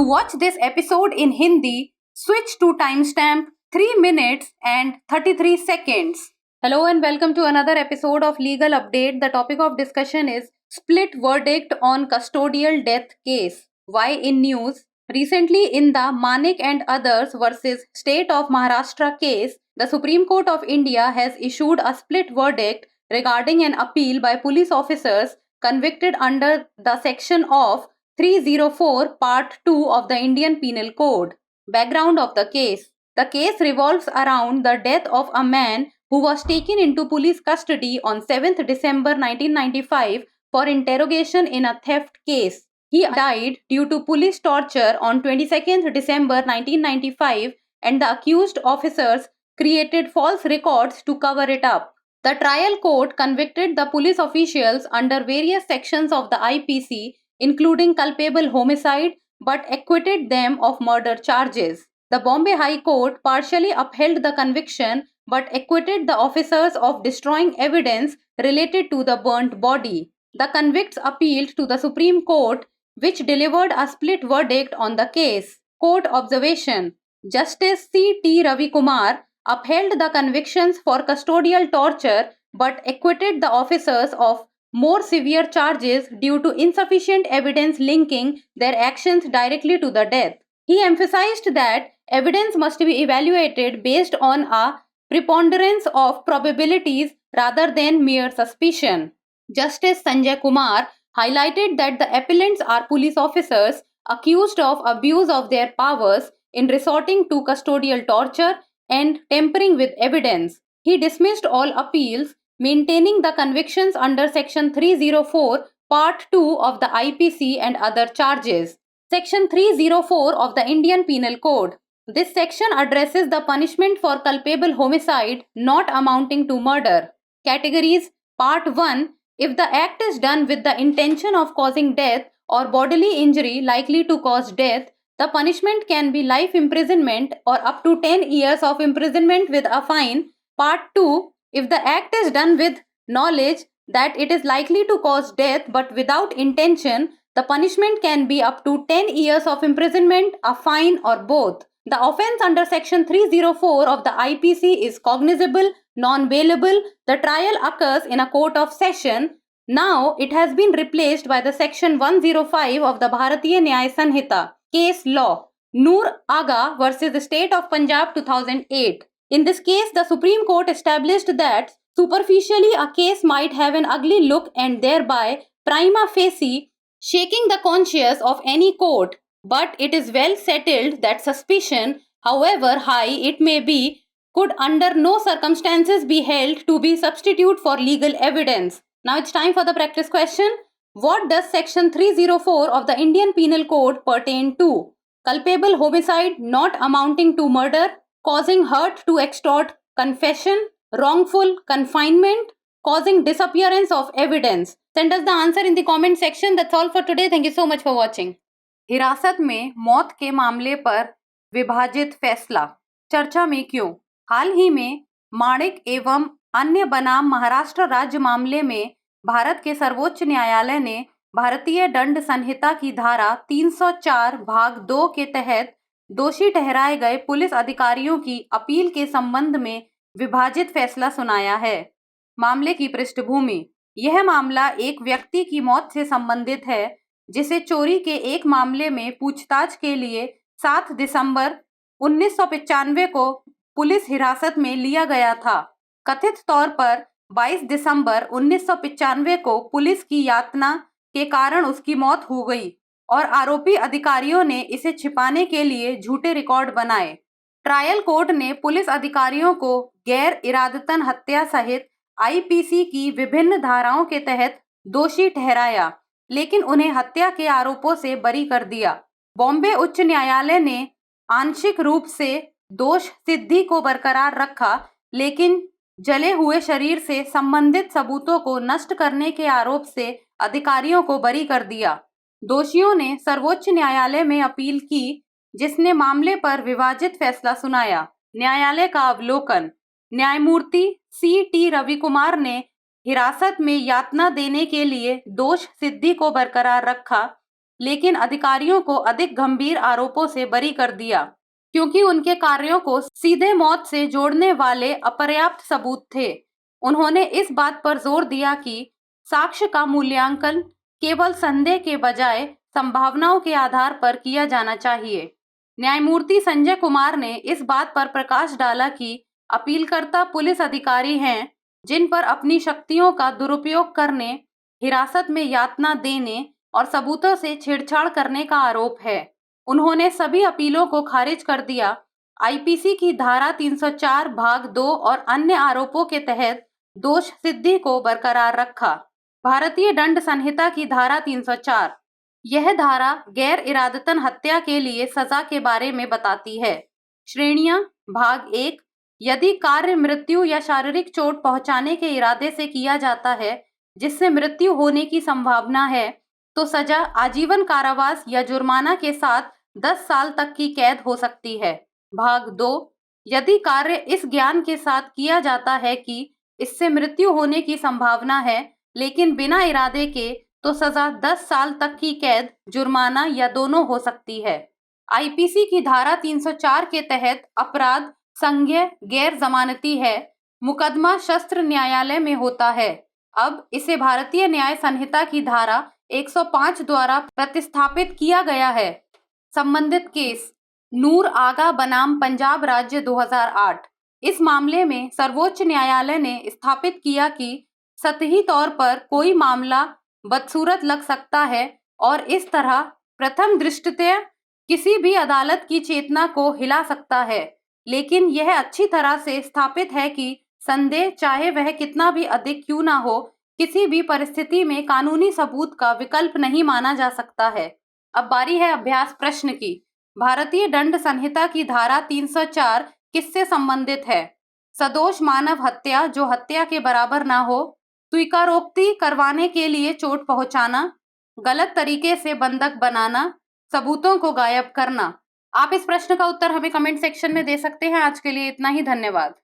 watch this episode in Hindi, switch to timestamp 3 minutes and 33 seconds. Hello and welcome to another episode of Legal Update. The topic of discussion is split verdict on custodial death case. Why in news? Recently in the Manik and others versus State of Maharashtra case, the Supreme Court of India has issued a split verdict regarding an appeal by police officers convicted under the section of 304 Part 2 of the Indian Penal Code. Background of the case. The case revolves around the death of a man who was taken into police custody on 7th December 1995 for interrogation in a theft case. He died due to police torture on 22nd December 1995 and the accused officers created false records to cover it up. The trial court convicted the police officials under various sections of the IPC, including culpable homicide, but acquitted them of murder charges. The Bombay High Court partially upheld the conviction but acquitted the officers of destroying evidence related to the burnt body. The convicts appealed to the Supreme Court, which delivered a split verdict on the case. Court observation. Justice C.T. Ravi Kumar upheld the convictions for custodial torture but acquitted the officers of more severe charges due to insufficient evidence linking their actions directly to the death. He emphasized that evidence must be evaluated based on a preponderance of probabilities rather than mere suspicion. Justice Sanjay Kumar highlighted that the appellants are police officers accused of abuse of their powers in resorting to custodial torture and tampering with evidence. He dismissed all appeals, maintaining the convictions under Section 304, Part 2 of the IPC and other charges. Section 304 of the Indian Penal Code. This section addresses the punishment for culpable homicide not amounting to murder. Categories. Part 1. If the act is done with the intention of causing death or bodily injury likely to cause death, the punishment can be life imprisonment or up to 10 years of imprisonment with a fine. Part 2. If the act is done with knowledge that it is likely to cause death but without intention, the punishment can be up to 10 years of imprisonment, a fine, or both. The offence under Section 304 of the IPC is cognizable, non-bailable. The trial occurs in a court of session. Now it has been replaced by the Section 105 of the Bharatiya Nyaya Sanhita. Case law. Noor Aga versus the State of Punjab 2008. In this case, the Supreme Court established that superficially a case might have an ugly look and thereby prima facie shaking the conscience of any court, but it is well settled that suspicion, however high it may be, could under no circumstances be held to be substitute for legal evidence. Now it's time for the practice question. What does Section 304 of the Indian Penal Code pertain to? Culpable homicide not amounting to murder, causing hurt to extort confession, wrongful confinement, causing disappearance of evidence. Send us the answer in the comment section. That's all for today. Thank you so much for watching. हिरासत में मौत के मामले पर विभाजित फैसला, चर्चा में क्यों? हाल ही में माणिक एवं अन्य बनाम महाराष्ट्र राज्य मामले में भारत के सर्वोच्च न्यायालय ने भारतीय दंड संहिता की धारा 304 भाग 2 के तहत दोषी ठहराए गए पुलिस अधिकारियों की अपील के संबंध में विभाजित फैसला सुनाया है। मामले की पृष्ठभूमि। यह मामला एक व्यक्ति की मौत से संबंधित है जिसे चोरी के एक मामले में पूछताछ के लिए 7 दिसंबर 1995 को पुलिस हिरासत में लिया गया था। कथित तौर पर 22 दिसंबर 1995 को पुलिस की यातना के कारण उसकी मौत हो गई और आरोपी अधिकारियों ने इसे छिपाने के लिए झूठे रिकॉर्ड बनाए। ट्रायल कोर्ट ने पुलिस अधिकारियों को गैर इरादतन हत्या सहित आईपीसी की विभिन्न धाराओं के तहत दोषी ठहराया, लेकिन उन्हें हत्या के आरोपों से बरी कर दिया। बॉम्बे उच्च न्यायालय ने आंशिक रूप से दोष सिद्धि को बरकरार रखा, लेकिन जले हुए शरीर से संबंधित सबूतों को नष्ट करने के आरोप से अधिकारियों को बरी कर दिया। दोषियों ने सर्वोच्च न्यायालय में अपील की, जिसने मामले पर विभाजित फैसला सुनाया। न्यायालय का अवलोकन। न्यायमूर्ति C.T. रवि कुमार ने हिरासत में यातना देने के लिए दोष सिद्धि को बरकरार रखा। लेकिन अधिकारियों को अधिक गंभीर आरोपों से बरी कर दिया क्योंकि उनके कार्यों को सीधे मौत से जोड़ने वाले अपर्याप्त सबूत थे। उन्होंने इस बात पर जोर दिया कि साक्ष्य का मूल्यांकन केवल संदेह के बजाय संभावनाओं के आधार पर किया जाना चाहिए। न्यायमूर्ति संजय कुमार ने इस बात पर प्रकाश डाला कि अपीलकर्ता पुलिस अधिकारी हैं जिन पर अपनी शक्तियों का दुरुपयोग करने, हिरासत में यातना देने और सबूतों से छेड़छाड़ करने का आरोप है। उन्होंने सभी अपीलों को खारिज कर दिया। आईपीसी की धारा 304 भाग 2 और अन्य आरोपों के तहत दोष सिद्धि को बरकरार रखा। भारतीय दंड संहिता की धारा 304, यह धारा गैर इरादतन हत्या के लिए सजा के बारे में बताती है। श्रेणियां: भाग 1, यदि कार्य मृत्यु या शारीरिक चोट पहुंचाने के इरादे से किया जाता है जिससे मृत्यु होने की संभावना है, तो सजा आजीवन कारावास या जुर्माना के साथ 10 साल तक की कैद हो सकती है। भाग 2, यदि कार्य इस ज्ञान के साथ किया जाता है कि इससे मृत्यु होने की संभावना है लेकिन बिना इरादे के, तो सजा 10 साल तक की कैद, जुर्माना या दोनों हो सकती है। आईपीसी की धारा 304 के तहत अपराध संज्ञेय गैर जमानती है। मुकदमा शस्त्र न्यायालय में होता है। अब इसे भारतीय न्याय संहिता की धारा 105 द्वारा प्रतिस्थापित किया गया है। संबंधित केस: नूर आगा बनाम पंजाब राज्य 2008। इस मामले में सर्वोच्च न्यायालय ने स्थापित किया कि सतही तौर पर कोई मामला बदसूरत लग सकता है और इस तरह प्रथम दृष्टया किसी भी अदालत की चेतना को हिला सकता है, लेकिन यह अच्छी तरह से स्थापित है कि संदेह, चाहे वह कितना भी अधिक क्यों ना हो, किसी भी परिस्थिति में कानूनी सबूत का विकल्प नहीं माना जा सकता है। अब बारी है अभ्यास प्रश्न की। भारतीय दंड संहिता की धारा 304 किससे संबंधित है? सदोष मानव हत्या जो हत्या के बराबर ना हो, स्वीकारोक्ति करवाने के लिए चोट पहुंचाना, गलत तरीके से बंधक बनाना, सबूतों को गायब करना। आप इस प्रश्न का उत्तर हमें कमेंट सेक्शन में दे सकते हैं। आज के लिए इतना ही, धन्यवाद।